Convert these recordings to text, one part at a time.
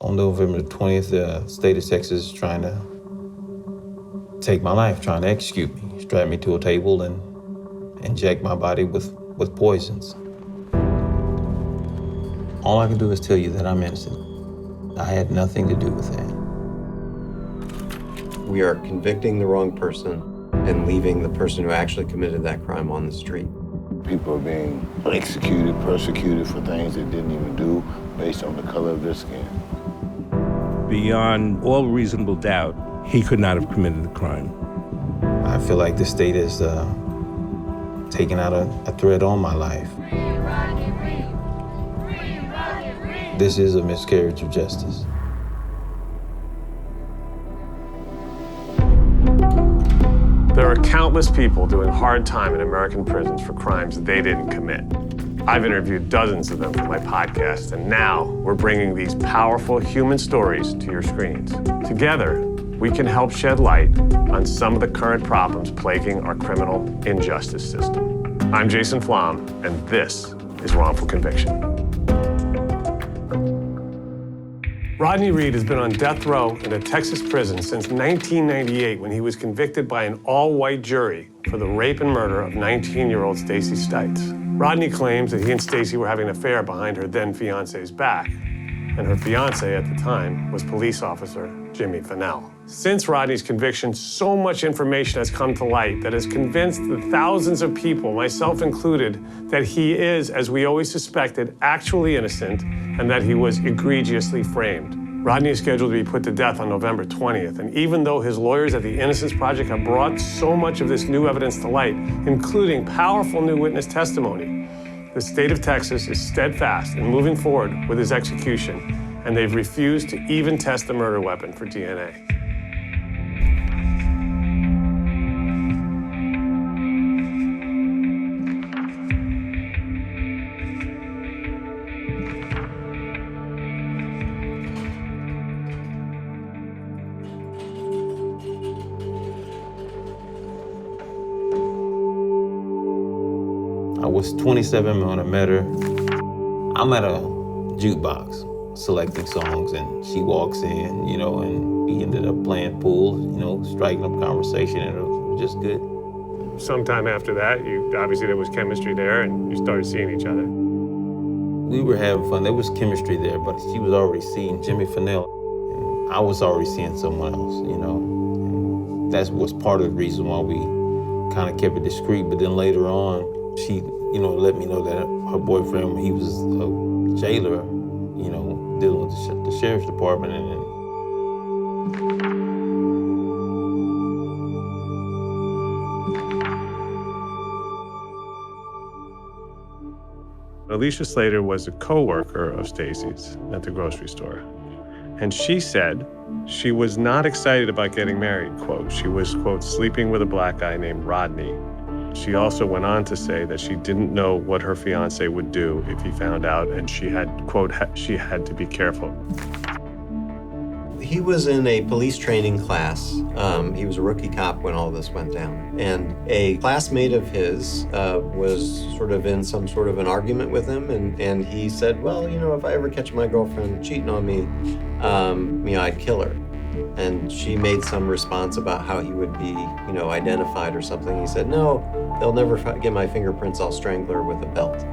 On November 20th, the state of Texas is trying to take my life, trying to execute me, strap me to a table and inject my body with poisons. All I can do is tell you that I'm innocent. I had nothing to do with that. We are convicting the wrong person and leaving the person who actually committed that crime on the street. People are being executed, persecuted for things they didn't even do based on the color of their skin. Beyond all reasonable doubt, he could not have committed the crime. I feel like the state is taking out a threat on my life. Rodney Reed. Rodney Reed. This is a miscarriage of justice. There are countless people doing hard time in American prisons for crimes they didn't commit. I've interviewed dozens of them for my podcast, and now we're bringing these powerful human stories to your screens. Together, we can help shed light on some of the current problems plaguing our criminal injustice system. I'm Jason Flom, and this is Wrongful Conviction. Rodney Reed has been on death row in a Texas prison since 1998 when he was convicted by an all-white jury for the rape and murder of 19-year-old Stacey Stites. Rodney claims that he and Stacey were having an affair behind her then-fiance's back, and her fiance at the time was police officer Jimmy Fennell. Since Rodney's conviction, so much information has come to light that has convinced the thousands of people, myself included, that he is, as we always suspected, actually innocent and that he was egregiously framed. Rodney is scheduled to be put to death on November 20th, and even though his lawyers at the Innocence Project have brought so much of this new evidence to light, including powerful new witness testimony, the state of Texas is steadfast in moving forward with his execution, and they've refused to even test the murder weapon for DNA. I was 27 when I met her. I'm at a jukebox selecting songs, and she walks in, and we ended up playing pool, striking up conversation, and it was just good. Sometime after that, obviously there was chemistry there, and you started seeing each other. We were having fun. There was chemistry there, but she was already seeing Jimmy Fennell, and I was already seeing someone else, And that was part of the reason why we kind of kept it discreet. But then later on, she, let me know that her boyfriend, he was a jailer, dealing with the sheriff's department. And Alicia Slater was a co-worker of Stacey's at the grocery store. And she said she was not excited about getting married, quote. She was, quote, sleeping with a black guy named Rodney. She also went on to say that she didn't know what her fiance would do if he found out, and she had, quote, she had to be careful. He was in a police training class. He was a rookie cop when all this went down. And a classmate of his was sort of in some sort of an argument with him. And he said, well, if I ever catch my girlfriend cheating on me, I'd kill her. And she made some response about how he would be, identified or something. He said, no, they'll never get my fingerprints. I'll strangle her with a belt.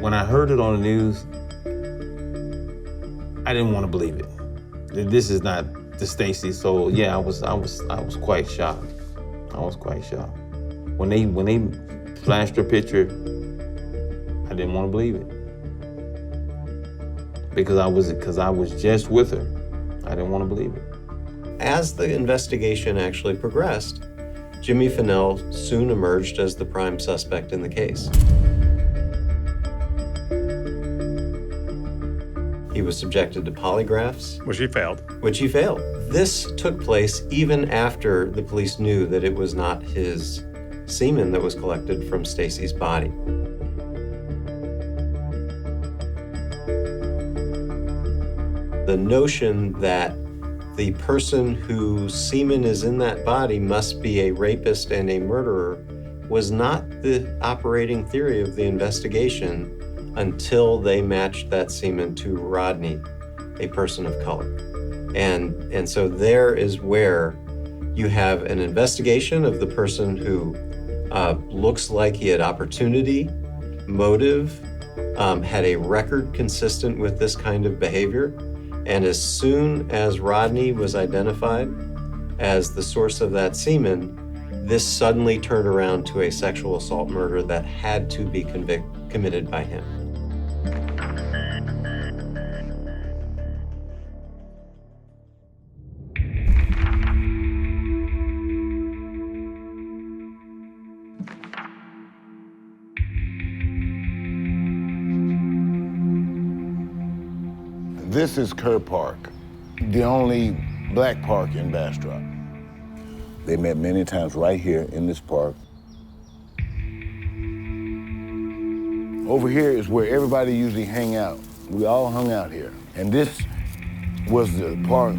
when I heard it on the news, I didn't want to believe it. This is not the Stacey. So yeah, I was quite shocked. I was quite shocked. When they flashed her picture, I didn't want to believe it. Because I was just with her. I didn't want to believe it. As the investigation actually progressed, Jimmy Fennell soon emerged as the prime suspect in the case. He was subjected to polygraphs, Which he failed. which he failed. This took place even after the police knew that it was not his semen that was collected from Stacey's body. The notion that the person whose semen is in that body must be a rapist and a murderer was not the operating theory of the investigation until they matched that semen to Rodney, a person of color. And so there is where you have an investigation of the person who looks like he had opportunity, motive, had a record consistent with this kind of behavior. And as soon as Rodney was identified as the source of that semen, this suddenly turned around to a sexual assault murder that had to be committed by him. This is Kerr Park, the only black park in Bastrop. They met many times right here in this park. Over here is where everybody usually hang out. We all hung out here. And this was the park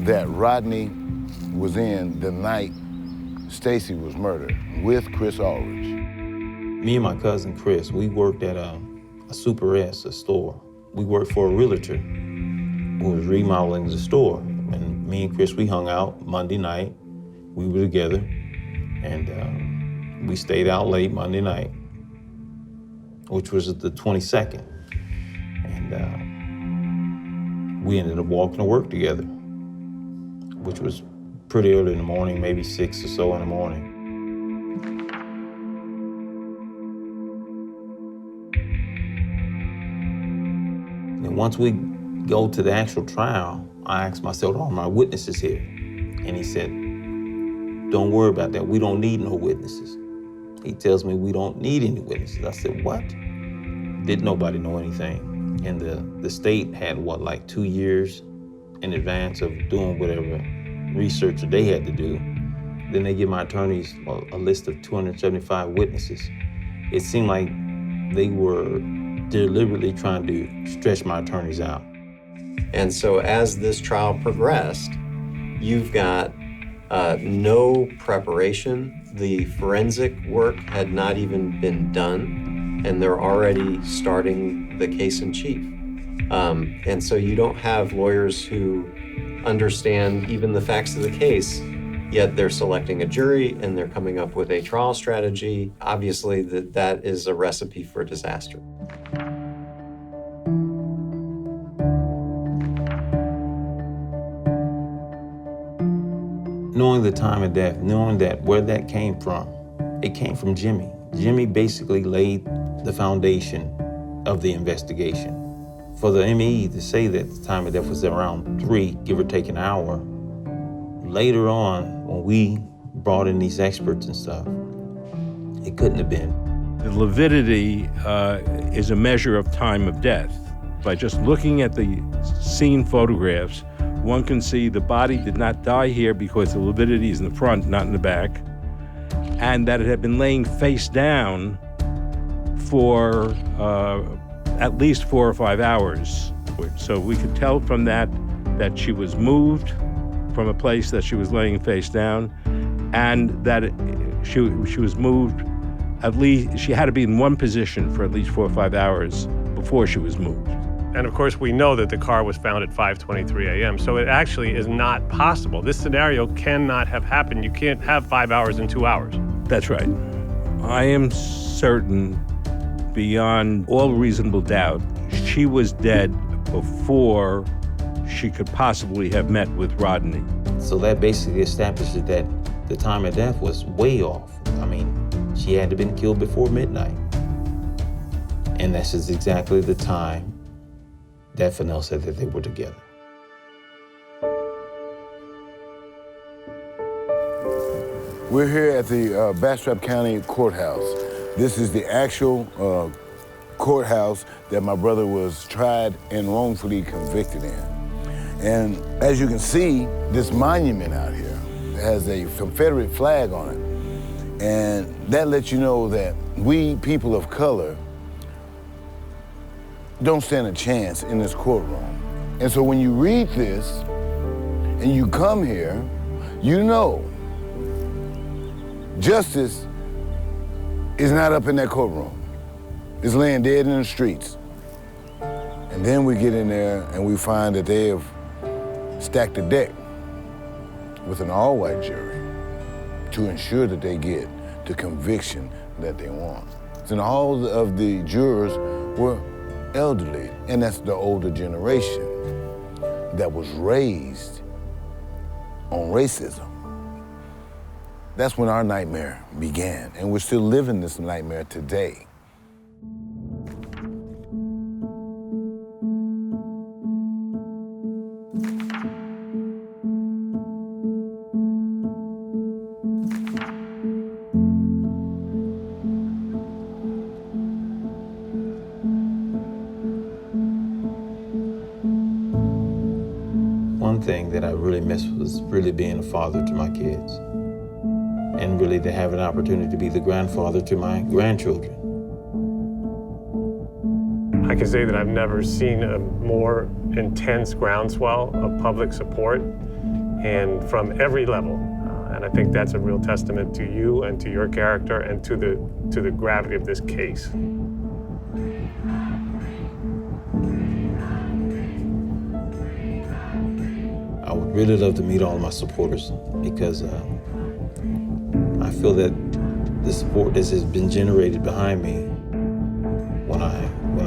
that Rodney was in the night Stacey was murdered with Chris Aldridge. Me and my cousin Chris, we worked at a Super S, a store. We worked for a realtor who was remodeling the store. And me and Chris, we hung out Monday night. We were together, and we stayed out late Monday night, which was the 22nd. And we ended up walking to work together, which was pretty early in the morning, maybe 6 or so in the morning. And once we go to the actual trial, I asked myself, are my witnesses here? And he said, don't worry about that. We don't need no witnesses. He tells me we don't need any witnesses. I said, what? Didn't nobody know anything. And the state had, what, like 2 years in advance of doing whatever research that they had to do. Then they give my attorneys a list of 275 witnesses. It seemed like they were deliberately trying to stretch my attorneys out. And so as this trial progressed, you've got no preparation. The forensic work had not even been done, and they're already starting the case in chief. And so you don't have lawyers who understand even the facts of the case, yet they're selecting a jury and they're coming up with a trial strategy. Obviously, that is a recipe for disaster. Knowing the time of death, knowing that where that came from, it came from Jimmy. Jimmy basically laid the foundation of the investigation. For the ME to say that the time of death was around 3, give or take an hour, later on, when we brought in these experts and stuff, it couldn't have been. The lividity is a measure of time of death. By just looking at the scene photographs, one can see the body did not die here because the lividity is in the front, not in the back, and that it had been laying face down for at least 4 or 5 hours. So we could tell from that she was moved from a place that she was laying face down, and that she was moved, at least, she had to be in one position for at least 4 or 5 hours before she was moved. And of course, we know that the car was found at 5:23 a.m., so it actually is not possible. This scenario cannot have happened. You can't have 5 hours and 2 hours. That's right. I am certain, beyond all reasonable doubt, she was dead before she could possibly have met with Rodney. So that basically establishes that the time of death was way off. I mean, she had to have been killed before midnight. And this is exactly the time that Fennell said that they were together. We're here at the Bastrop County Courthouse. This is the actual courthouse that my brother was tried and wrongfully convicted in. And as you can see, this monument out here has a Confederate flag on it. And that lets you know that we, people of color, don't stand a chance in this courtroom. And so when you read this and you come here, you know justice is not up in that courtroom. It's laying dead in the streets. And then we get in there and we find that they have stacked the deck with an all-white jury to ensure that they get the conviction that they want. And all of the jurors were elderly, and that's the older generation that was raised on racism. That's when our nightmare began, and we're still living this nightmare today. One thing that I really missed was really being a father to my kids, and really to have an opportunity to be the grandfather to my grandchildren. I can say that I've never seen a more intense groundswell of public support, and from every level. And I think that's a real testament to you and to your character and to the gravity of this case. I would really love to meet all of my supporters, because I feel that the support that has been generated behind me when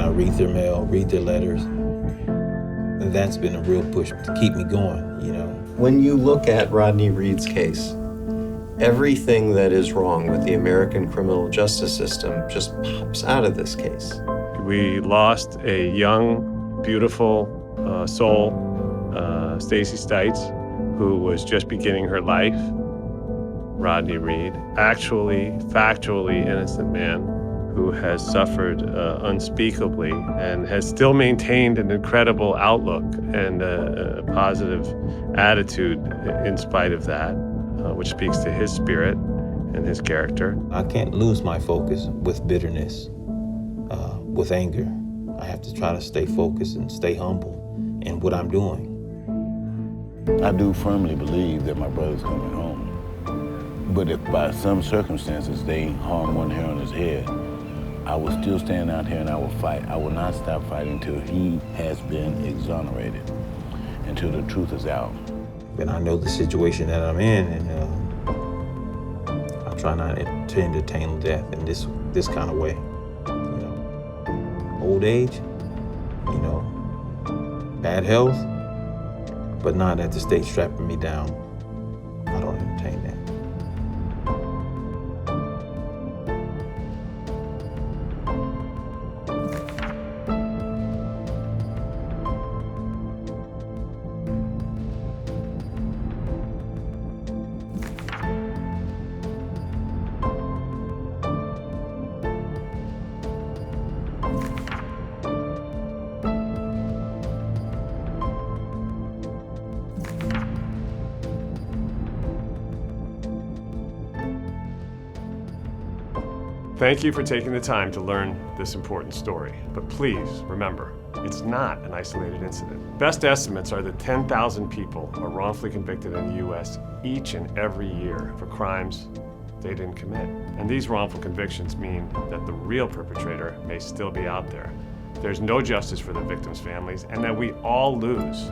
I read their mail, read their letters, and that's been a real push to keep me going, you know. When you look at Rodney Reed's case, everything that is wrong with the American criminal justice system just pops out of this case. We lost a young, beautiful soul, Stacey Stites, who was just beginning her life. Rodney Reed, actually, factually innocent man who has suffered unspeakably and has still maintained an incredible outlook and a positive attitude in spite of that, which speaks to his spirit and his character. I can't lose my focus with bitterness, with anger. I have to try to stay focused and stay humble in what I'm doing. I do firmly believe that my brother's coming home. But if by some circumstances they harm one hair on his head, I will still stand out here and I will fight. I will not stop fighting until he has been exonerated, until the truth is out. And I know the situation that I'm in, and I try not to entertain death in this kind of way. You know, old age, you know, bad health, but not at the state strapping me down. I don't entertain that. Thank you for taking the time to learn this important story. But please remember, it's not an isolated incident. Best estimates are that 10,000 people are wrongfully convicted in the U.S. each and every year for crimes they didn't commit. And these wrongful convictions mean that the real perpetrator may still be out there. There's no justice for the victims' families, and that we all lose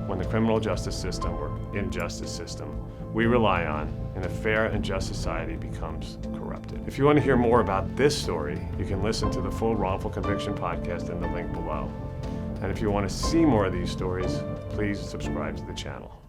when the criminal justice system or injustice system we rely on in a fair and just society becomes corrupted. If you want to hear more about this story, you can listen to the full Wrongful Conviction podcast in the link below. And if you want to see more of these stories, please subscribe to the channel.